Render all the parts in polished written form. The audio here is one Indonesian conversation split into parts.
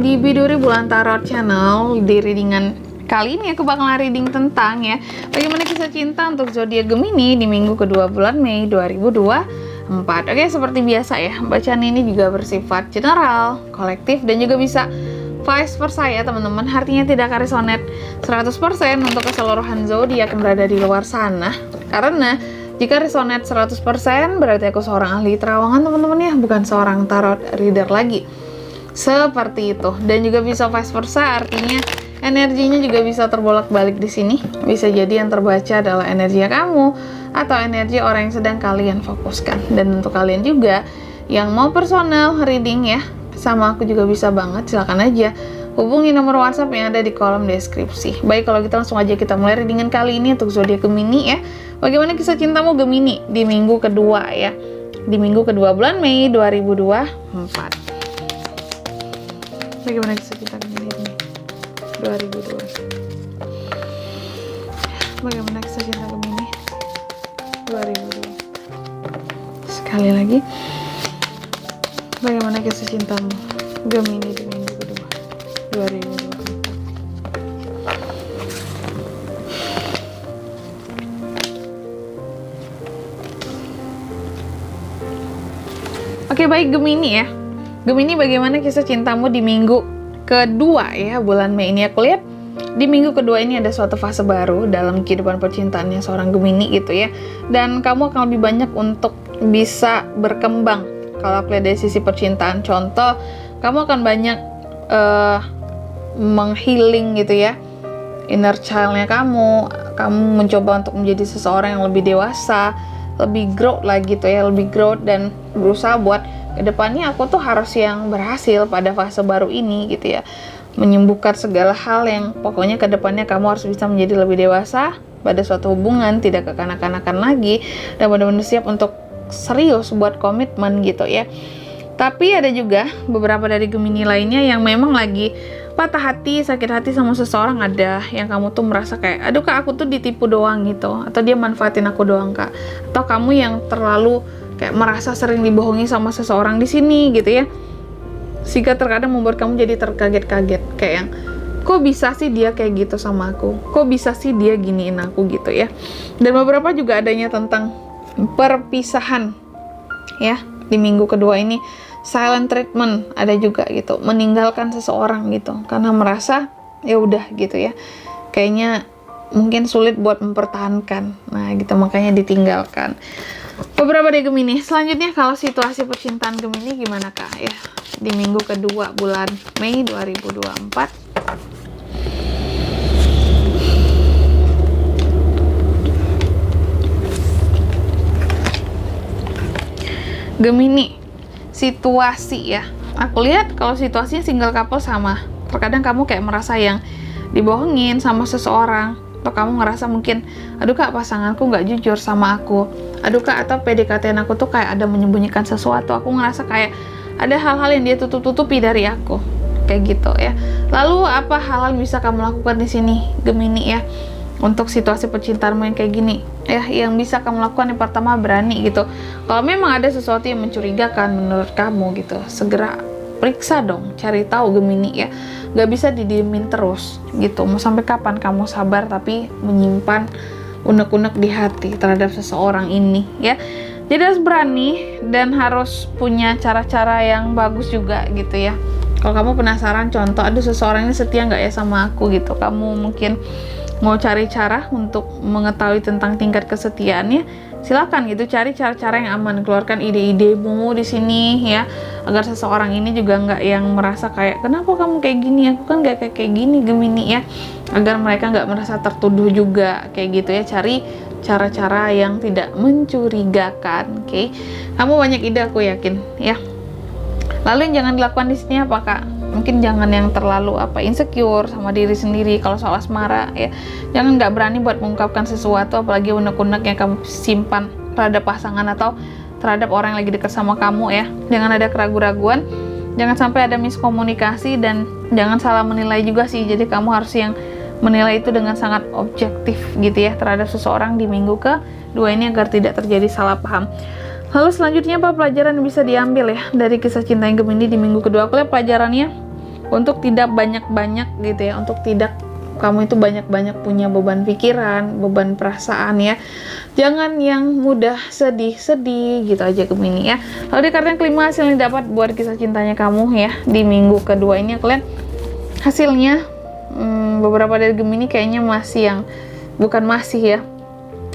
di Biduri Bulan Tarot Channel. Di readingan kali ini aku bakalan reading tentang ya bagaimana kisah cinta untuk zodiak Gemini di minggu kedua bulan Mei 2024. Oke, seperti biasa ya, bacaan ini juga bersifat general, kolektif, dan juga bisa vice versa ya teman-teman. Artinya tidak akan resonate 100% untuk keseluruhan zodiak yang berada di luar sana. Karena jika resonate 100% berarti aku seorang ahli terawangan teman-teman ya, bukan seorang tarot reader lagi. Seperti itu. Dan juga bisa vice versa, artinya energinya juga bisa terbolak-balik di sini. Bisa jadi yang terbaca adalah energi kamu atau energi orang yang sedang kalian fokuskan. Dan untuk kalian juga yang mau personal reading ya, sama aku juga bisa banget, silakan aja hubungi nomor WhatsApp yang ada di kolom deskripsi. Baik, kalau kita langsung aja kita mulai readingan kali ini untuk zodiak Gemini ya. Bagaimana kisah cintamu Gemini di minggu kedua ya, di minggu kedua bulan Mei 2024. Bagaimana kisah cinta Gemini ini 2002? Bagaimana kisah cinta Gemini 2002? Sekali lagi, bagaimana kisah cintamu Gemini di minggu kedua 2024? Oke, baik Gemini ya. Gemini, bagaimana kisah cintamu di minggu kedua ya bulan Mei ini? Aku lihat di minggu kedua ini ada suatu fase baru dalam kehidupan percintaannya seorang Gemini gitu ya. Dan kamu akan lebih banyak untuk bisa berkembang kalau aku lihat dari sisi percintaan. Contoh, kamu akan banyak menghealing gitu ya inner child-nya kamu mencoba untuk menjadi seseorang yang lebih dewasa, lebih growth lagi gitu ya, lebih growth dan berusaha buat kedepannya aku tuh harus yang berhasil pada fase baru ini gitu ya, menyembuhkan segala hal yang pokoknya kedepannya kamu harus bisa menjadi lebih dewasa pada suatu hubungan, tidak kekanak-kanakan lagi, dan benar-benar siap untuk serius buat komitmen gitu ya. Tapi ada juga beberapa dari Gemini lainnya yang memang lagi patah hati, sakit hati sama seseorang. Ada yang kamu tuh merasa kayak, aduh kak, aku tuh ditipu doang gitu, atau dia manfaatin aku doang kak, atau kamu yang terlalu kayak merasa sering dibohongi sama seseorang di sini gitu ya, sehingga terkadang membuat kamu jadi terkaget-kaget kayak yang, kok bisa sih dia kayak gitu sama aku, kok bisa sih dia giniin aku gitu ya. Dan beberapa juga adanya tentang perpisahan ya di minggu kedua ini, silent treatment ada juga gitu, meninggalkan seseorang gitu karena merasa ya udah gitu ya, kayaknya mungkin sulit buat mempertahankan, nah gitu makanya ditinggalkan. Beberapa dari Gemini. Selanjutnya, kalau situasi percintaan Gemini gimana kak ya di minggu kedua bulan Mei 2024? Gemini, situasi ya, aku lihat kalau situasinya single couple sama, terkadang kamu kayak merasa yang dibohongin sama seseorang, atau kamu ngerasa mungkin, aduh kak, pasanganku nggak jujur sama aku, aduh kak, atau PDKT aku tuh kayak ada menyembunyikan sesuatu, aku ngerasa kayak ada hal-hal yang dia tutup-tutupi dari aku, kayak gitu ya. Lalu apa hal yang bisa kamu lakukan di sini Gemini ya untuk situasi percintaanmu yang kayak gini ya? Yang bisa kamu lakukan yang pertama, berani gitu. Kalau memang ada sesuatu yang mencurigakan menurut kamu gitu, segera periksa dong, cari tahu Gemini ya. Gak bisa didiemin terus gitu. Mau sampai kapan kamu sabar tapi menyimpan unek-unek di hati terhadap seseorang ini ya. Jadi harus berani dan harus punya cara-cara yang bagus juga gitu ya. Kalau kamu penasaran, contoh, aduh seseorang ini setia nggak ya sama aku gitu, kamu mungkin mau cari cara untuk mengetahui tentang tingkat kesetiaannya, silakan gitu, cari cara-cara yang aman, keluarkan ide-idemu di sini ya, agar seseorang ini juga nggak yang merasa kayak, kenapa kamu kayak gini, aku kan nggak kayak gini Gemini ya, agar mereka nggak merasa tertuduh juga kayak gitu ya. Cari cara-cara yang tidak mencurigakan, oke? Kamu banyak ide, aku yakin ya. Lalu yang jangan dilakukan di sini apa kak? Mungkin jangan yang terlalu insecure sama diri sendiri kalau soal asmara ya. Jangan nggak berani buat mengungkapkan sesuatu, apalagi unek-unek yang kamu simpan terhadap pasangan atau terhadap orang yang lagi dekat sama kamu ya. Jangan ada keraguan-raguan, jangan sampai ada miskomunikasi, dan jangan salah menilai juga sih. Jadi kamu harus yang menilai itu dengan sangat objektif gitu ya terhadap seseorang di minggu kedua ini agar tidak terjadi salah paham. Lalu selanjutnya apa pelajaran yang bisa diambil ya dari kisah cinta yang Gemini di minggu kedua? Aku lihat pelajarannya untuk tidak banyak-banyak gitu ya, untuk tidak kamu itu banyak-banyak punya beban pikiran, beban perasaan ya. Jangan yang mudah sedih-sedih gitu aja Gemini ya. Lalu di kartu yang kelima, hasil yang dapat buat kisah cintanya kamu ya di minggu kedua ini, kalian hasilnya beberapa dari Gemini kayaknya masih yang bukan masih ya.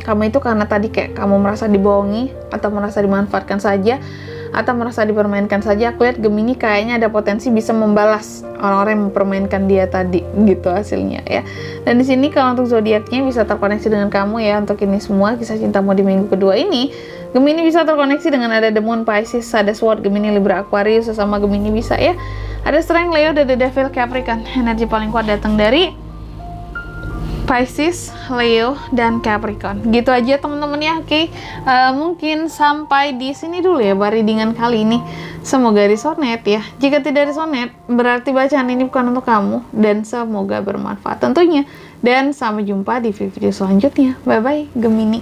Kamu itu karena tadi kayak kamu merasa dibohongi atau merasa dimanfaatkan saja atau merasa dipermainkan saja. Aku lihat Gemini kayaknya ada potensi bisa membalas orang-orang yang mempermainkan dia tadi gitu hasilnya ya. Dan di sini kalau untuk zodiaknya bisa terkoneksi dengan kamu ya. Untuk ini semua kisah cintamu di minggu kedua ini, Gemini bisa terkoneksi dengan ada The Moon, Pisces, ada Sword, Gemini, Libra, Aquarius, sesama Gemini bisa ya. Ada Strength, Leo, dan The Devil, Capricorn. Energi paling kuat datang dari Pisces, Leo, dan Capricorn. Gitu aja teman-teman ya. Oke, mungkin sampai di sini dulu ya readingan kali ini. Semoga resonate ya. Jika tidak resonate, berarti bacaan ini bukan untuk kamu. Dan semoga bermanfaat tentunya. Dan sampai jumpa di video selanjutnya. Bye-bye, Gemini.